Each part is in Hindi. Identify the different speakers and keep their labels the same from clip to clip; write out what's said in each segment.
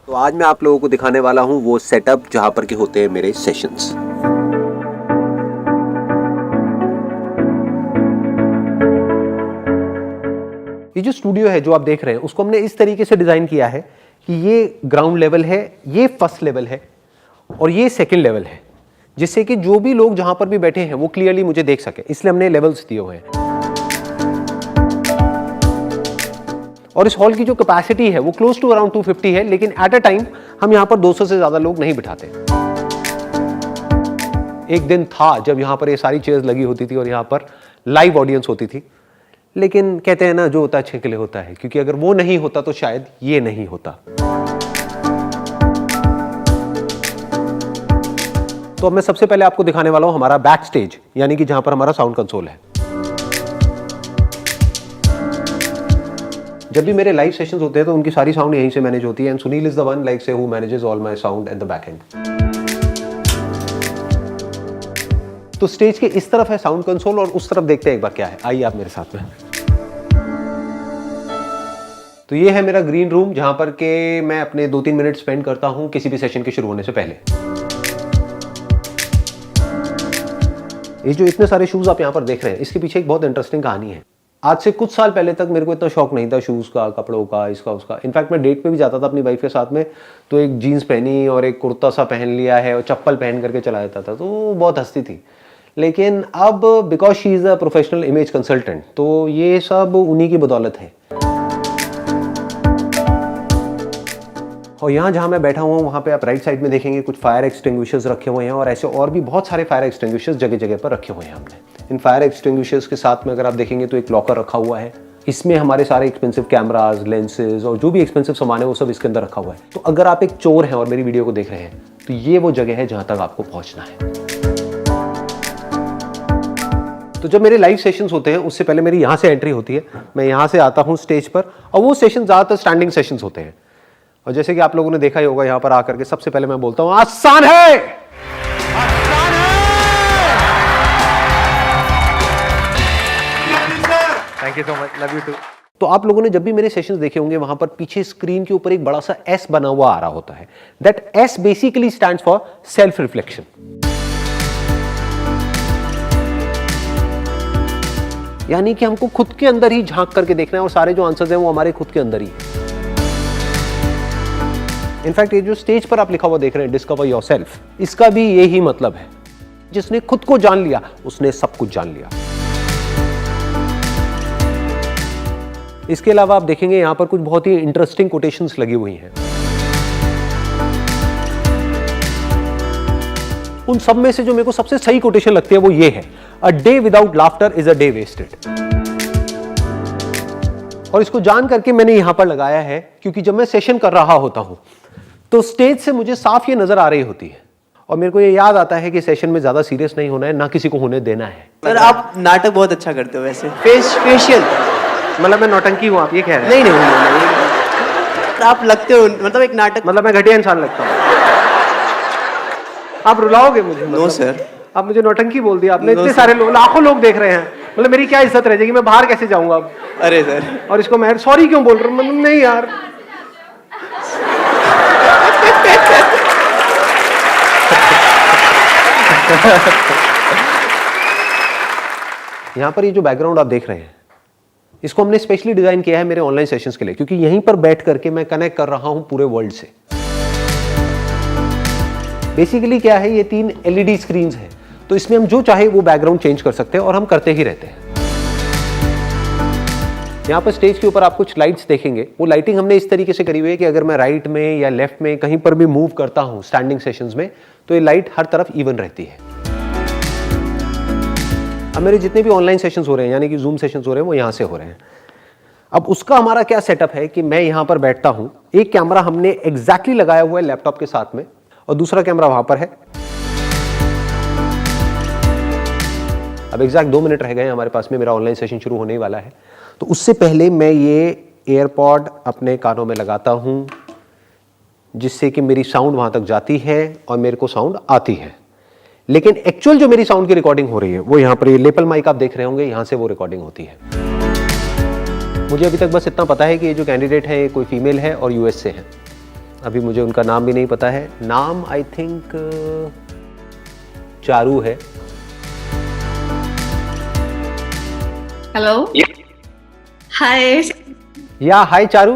Speaker 1: तो आज मैं आप लोगों को दिखाने वाला हूँ वो सेटअप जहाँ पर के होते हैं मेरे सेशंस। ये जो स्टूडियो है जो आप देख रहे हैं उसको हमने इस तरीके से डिजाइन किया है कि ये ग्राउंड लेवल है, ये फर्स्ट लेवल है और ये सेकंड लेवल है, जिससे कि जो भी लोग जहां पर भी बैठे हैं वो क्लियरली मुझे देख सके, इसलिए हमने लेवल्स दिए हुए हैं। और इस हॉल की जो कैपेसिटी है वो क्लोज टू अराउंड 250 है, लेकिन एट अ टाइम हम यहां पर 200 से ज्यादा लोग नहीं बिठाते। एक दिन था जब यहां पर ये सारी चेयर्स लगी होती थी और यहां पर लाइव ऑडियंस होती थी, लेकिन कहते हैं ना जो होता है अच्छे के लिए होता है, क्योंकि अगर वो नहीं होता तो शायद ये नहीं होता। तो अब मैं सबसे पहले आपको दिखाने वाला हूं हमारा बैक स्टेज, यानी कि जहां पर हमारा साउंड कंसोल है। जब भी मेरे लाइव सेशंस होते हैं तो उनकी सारी साउंड यहीं से मैनेज होती है, and Sunil is the one like say who manages all my sound at the back end. तो स्टेज के इस तरफ है साउंड कंसोल और उस तरफ देखते हैं एक बार क्या है। आइए आप मेरे साथ में। तो ये है मेरा ग्रीन रूम जहां पर के मैं अपने 2-3 मिनट स्पेंड करता हूं किसी भी सेशन के शुरू होने से पहले। ये जो इतने सारे शूज आप यहां पर देख रहे हैं, इसके पीछे एक बहुत इंटरेस्टिंग कहानी है। आज से कुछ साल पहले तक मेरे को इतना शौक नहीं था शूज का, कपड़ों का, इसका उसका। इनफैक्ट मैं डेट पे भी जाता था अपनी वाइफ के साथ में तो एक जीन्स पहनी और एक कुर्ता सा पहन लिया है और चप्पल पहन करके चला जाता था, तो वो बहुत हंसती थी। लेकिन अब because she is a professional image consultant, तो ये सब उन्हीं की बदौलत है। और यहाँ जहाँ मैं बैठा हुआ हूँ वहाँ पे आप राइट साइड में देखेंगे कुछ फायर एक्सटिंग्विशर्स रखे हुए हैं और ऐसे और भी बहुत सारे फायर एक्सटिंग्विशर्स जगह जगह पर रखे हुए हैं हमने। इन फायर एक्सटिंग्विशर्स के साथ में अगर आप देखेंगे तो एक लॉकर रखा हुआ है, इसमें हमारे सारे एक्सपेंसिव कैमराज, लेंसेज और जो भी एक्सपेंसिव सामान है वो सब इसके अंदर रखा हुआ है। तो अगर आप एक चोर हैं और मेरी वीडियो को देख रहे हैं तो ये वो जगह है जहाँ तक आपको पहुँचना है। तो जब मेरे लाइव सेशंस होते हैं उससे पहले मेरी यहाँ से एंट्री होती है, मैं यहाँ से आता हूँ स्टेज पर और वो सेशन ज़्यादातर स्टैंडिंग सेशंस होते हैं। और जैसे कि आप लोगों ने देखा ही होगा यहाँ पर आकर के सबसे पहले मैं बोलता हूँ आसान है, आसान है। Thank you so much, love you too. तो आप लोगों ने जब भी मेरे सेशंस देखे होंगे वहां पर पीछे स्क्रीन के ऊपर एक बड़ा सा एस बना हुआ आ रहा होता है। That S basically stands for self reflection. यानी कि हमको खुद के अंदर ही झांक करके देखना है और सारे जो आंसर्स हैं वो हमारे खुद के अंदर ही है। इनफैक्ट ये जो स्टेज पर आप लिखा हुआ देख रहे हैं डिस्कवर योरसेल्फ, इसका भी यही मतलब है। जिसने खुद को जान लिया उसने सब कुछ जान लिया। इसके अलावा आप देखेंगे यहां पर कुछ बहुत ही इंटरेस्टिंग कोटेशंस लगी हुई हैं। उन सब में से जो मेरे को सबसे सही कोटेशन लगती है वो ये है, a day without laughter is a day wasted. और इसको जान करके मैंने यहां पर लगाया है क्योंकि जब मैं सेशन कर रहा होता हूं तो स्टेज से मुझे साफ ये नजर आ रही होती है और मेरे को ये याद आता है कि सेशन में ज्यादा सीरियस नहीं होना है, ना किसी को होने देना है।
Speaker 2: सर आप नाटक बहुत अच्छा करते हो वैसे, फेशियल।
Speaker 1: मतलब मैं नौटंकी हूं आप ये कह रहे हैं?
Speaker 2: नहीं, आप लगते हो मतलब एक नाटक,
Speaker 1: मतलब मैं घटिया इंसान लगता हूं? आप रुलाओगे मुझे?
Speaker 2: नो सर,
Speaker 1: आप मुझे नौटंकी बोल दिया आपने। इतने सारे लोग, लाखों लोग देख रहे हैं, मतलब मेरी क्या इज्जत रह जाएगी? मैं बाहर कैसे जाऊंगा अब?
Speaker 2: अरे सर,
Speaker 1: और इसको मैं सॉरी क्यों बोल रहा हूँ? मतलब नहीं यार, यहां पर ये जो बैकग्राउंड आप देख रहे हैं इसको हमने स्पेशली डिजाइन किया है मेरे ऑनलाइन सेशंस के लिए, क्योंकि यहीं पर बैठ करके मैं कनेक्ट कर रहा हूं पूरे वर्ल्ड से। बेसिकली क्या है, ये 3 LED स्क्रीन्स हैं, तो इसमें हम जो चाहे वो बैकग्राउंड चेंज कर सकते हैं और हम करते ही रहते हैं। यहाँ पर स्टेज के ऊपर आप कुछ लाइट्स देखेंगे, वो लाइटिंग हमने इस तरीके से करी हुई है कि अगर मैं राइट में या लेफ्ट में कहीं पर भी मूव करता हूँ स्टैंडिंग सेशंस में तो ये लाइट हर तरफ इवन रहती है। अब मेरे जितने भी ऑनलाइन सेशंस हो रहे हैं यानी कि जूम सेशंस हो रहे हैं वो यहाँ से हो रहे हैं। अब उसका हमारा क्या सेटअप है कि मैं यहाँ पर बैठता हूँ, एक कैमरा हमने एग्जैक्टली लगाया हुआ है लैपटॉप के साथ में और दूसरा कैमरा वहां पर है। अब एग्जैक्ट 2 मिनट रह गए हैं हमारे पास में, मेरा ऑनलाइन सेशन शुरू होने ही वाला है। तो उससे पहले मैं ये एयरपॉड अपने कानों में लगाता हूं जिससे कि मेरी साउंड वहां तक जाती है और मेरे को साउंड आती है। लेकिन एक्चुअल जो मेरी साउंड की रिकॉर्डिंग हो रही है वो यहाँ पर ये लेपल माइक आप देख रहे होंगे, यहाँ से वो रिकॉर्डिंग होती है। मुझे अभी तक बस इतना पता है कि ये जो कैंडिडेट है कोई फीमेल है और यूएस से है। अभी मुझे उनका नाम भी नहीं पता है, नाम आई थिंक चारू है।
Speaker 3: Hello. Hi.
Speaker 1: या hi Charu.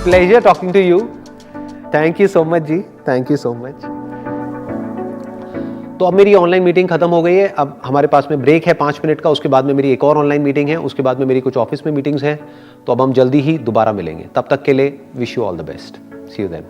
Speaker 1: Pleasure talking to you. Thank you so much ji, thank you so much. तो अब मेरी ऑनलाइन मीटिंग खत्म हो गई है, अब हमारे पास में ब्रेक है 5 मिनट का, उसके बाद में मेरी एक और ऑनलाइन मीटिंग है, उसके बाद में मेरी कुछ ऑफिस में मीटिंग्स हैं, तो अब हम जल्दी ही दोबारा मिलेंगे। तब तक के लिए wish you all the best, see you then.